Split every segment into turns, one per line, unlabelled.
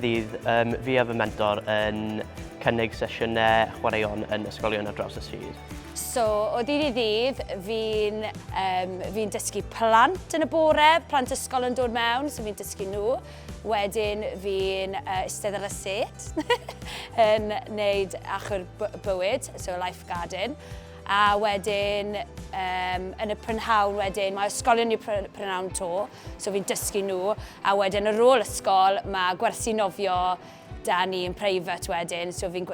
ddydd, fi a fy mentor yn cynnig sesiynau chwaraeon yn ysgolion ar draws y stryd.
So, o ddydd i ddydd, fi'n dysgu plant yn y bore, plant ysgol yn dod mewn, so fi'n dysgu nhw. Wedyn fi'n eistedd ar y set yn wneud achor bywyd, so lifeguarding. A wedyn, yn y prynhawn wedyn, mae ysgolion i'r prynhawn to, so fi'n dysgu nhw. A wedyn ar ôl ysgol, mae gwersi nofio da ni yn private wedyn, so fi'n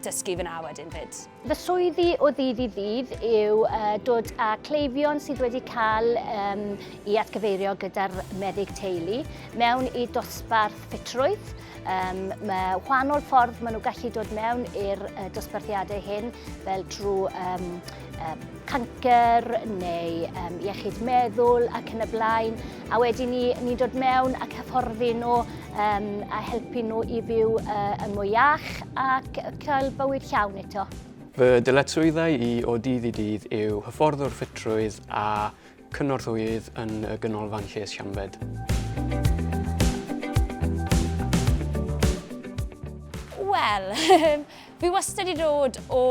dysgu fyna wedyn fyd.
Fy swyddi o ddydd i ddydd yw dod â cleifion sydd wedi cael I atgyfeirio gyda'r meddyg teulu mewn I dosbarth ffitrwydd. Mae wahanol ffordd maen nhw gallu dod mewn i'r dosbarthiadau hyn fel trwy cancer neu iechyd meddwl ac yn y blaen. A wedyn ni'n dod mewn ac hyfforddi nhw a helpu nhw I fyw yn mwy iach ac cael bywyd llawn eto.
Fy dyletswyddau I o dydd I dydd yw hyfforddwr ffitrwydd a cynorthwydd yn y ganolfan lles Llanbed.
Wel, fi wastad I dod o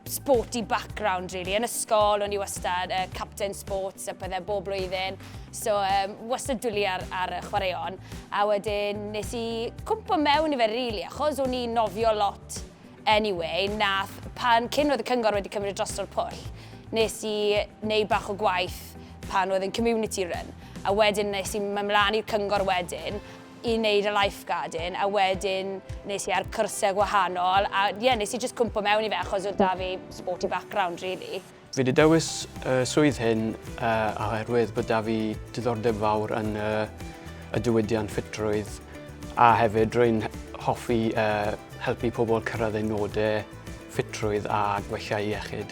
sporty background, really. Yn ysgol, o'n I wastad captain sports a pethau bob blwyddyn. So, wastad dwlu ar y chwaraeon. A wedyn, nes I cwmpo mewn I fe, really, achos o'n I nofio lot anyway. Cyn oedd y cyngor wedi cymryd drosto'r pwll, nes I wneud bach o gwaith pan oedd yn community run. A wedyn nes I mynd mlaen i'r cyngor wedyn I wneud y lifeguarding, a wedyn nes I ar cyrsau gwahanol, a nes I just cwmpo mewn I fe achos oedd da fi sporty background, really.
Fi wedi dewis swydd hyn oherwydd bod da fi diddordeb fawr yn y diwydiant ffitrwydd, a hefyd rwy'n hoffi helpu pobl cyrraedd eu nodau ffitrwydd a gwella iechyd.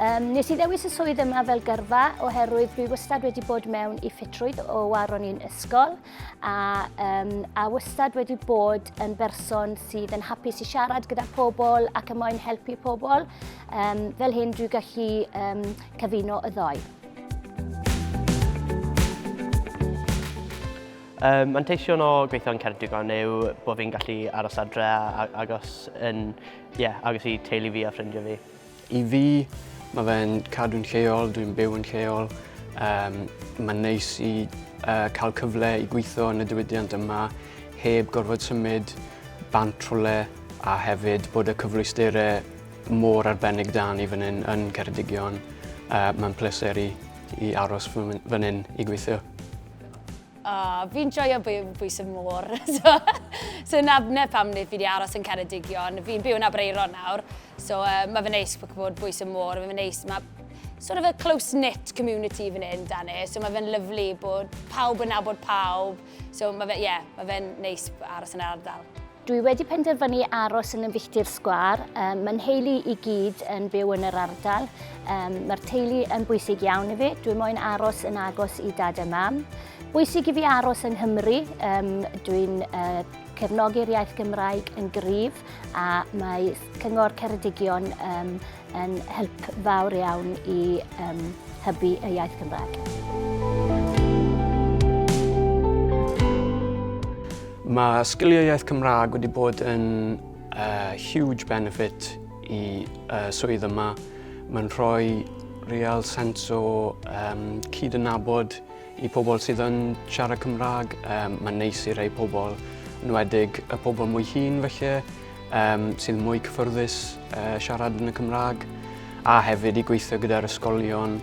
Nes I ddewis y swydd yma fel gyrfa oherwydd dwi wastad wedi bod mewn I ffitrwydd o waron i'n ysgol a wastad wedi bod yn berson sydd yn hapus I siarad gyda pobl ac yn moyn helpu pobl. Fel hyn dwi'n gallu cyfuno y ddoi.
Manteision o gweithio yn Ceredigion yw bod fi'n gallu aros adre agos I teulu fi a ffrindiau fi.
I fi, mae fe'n cadw'n lleol, dwi'n byw yn lleol. Mae'n neis I cael cyfle I gweithio yn y diwydiant yma heb gorfod symud bant rhywle a hefyd bod y cyflwysterau mor arbennig da ni fan hyn yn Ceredigion. Mae'n pleser I aros fan hyn I gweithio.
Fi'n joio bwys y môr. So na pam fi wedi aros yn Ceredigion. Fi'n byw yn Abreiron nawr. So mae fe'n neis bod bwys y môr. Mae fe'n neis. Mae sort of a close-knit community fan hyn, Dani. So mae fe'n lyflu bod pawb yn nabod pawb. So mae fe'n neis aros yn yr ardal.
Dwi wedi penderfynu aros yn y filltir sgwar. Mae'n heulu I gyd yn byw yn yr ardal. Mae'r teulu yn bwysig iawn I fi. Dwi moyn aros yn agos I dad a mam. Bwysig I fi aros yng Nghymru. Dwi'n cefnogi'r iaith Gymraeg yn gryf a mae Cyngor Ceredigion yn help fawr iawn I hybu y iaith Gymraeg.
Mae sgiliau iaith Cymraeg wedi bod yn huge benefit I swydd yma. Mae'n rhoi real sens o cyd-yn-nabod I pobl sydd yn siarad Cymraeg. Mae'n neis I rhai pobl, yn wedig y pobl mwy hŷn felly, sydd mwy cyffyrddus siarad yn y Cymraeg, a hefyd I gweithio gyda'r ysgolion,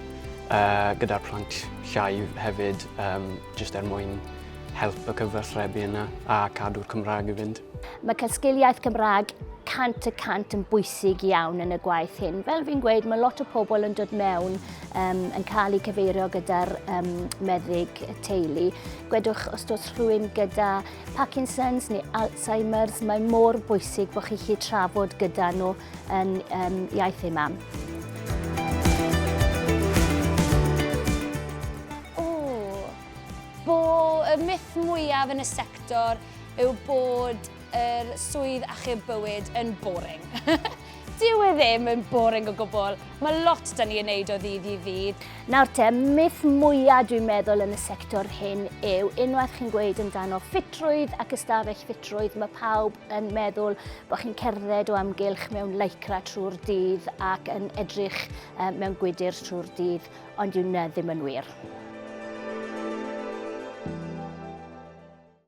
gyda'r plant llai hefyd, jyst mwyn help y cyfathrebu yna a cadw'r Cymraeg I fynd.
Mae cael sgiliaeth Cymraeg 100% yn bwysig iawn yn y gwaith hyn. Fel fi'n gweud, mae lot o pobl yn dod mewn yn cael eu cyfeirio gyda'r meddyg teulu. Gwedwch os oes rhywun gyda Parkinson's neu Alzheimer's, mae mor bwysig bod chi'n gallu trafod gyda nhw yn iaith eu mam.
Y myth mwyaf yn y sector yw bod yr swydd achub bywyd yn boring. dyw e ddim yn boring o gwbl. Mae lot da ni yn neud o ddydd i ddydd.
Nawr te, myth mwyaf dwi'n meddwl yn y sector hyn yw, unwaith chi'n gweud amdano ffitrwydd ac ystafell ffitrwydd, mae pawb yn meddwl bod chi'n cerdded o amgylch mewn lycra trwy'r dydd ac yn edrych mewn gwydr trwy'r dydd, ond yw'n ddim yn wir.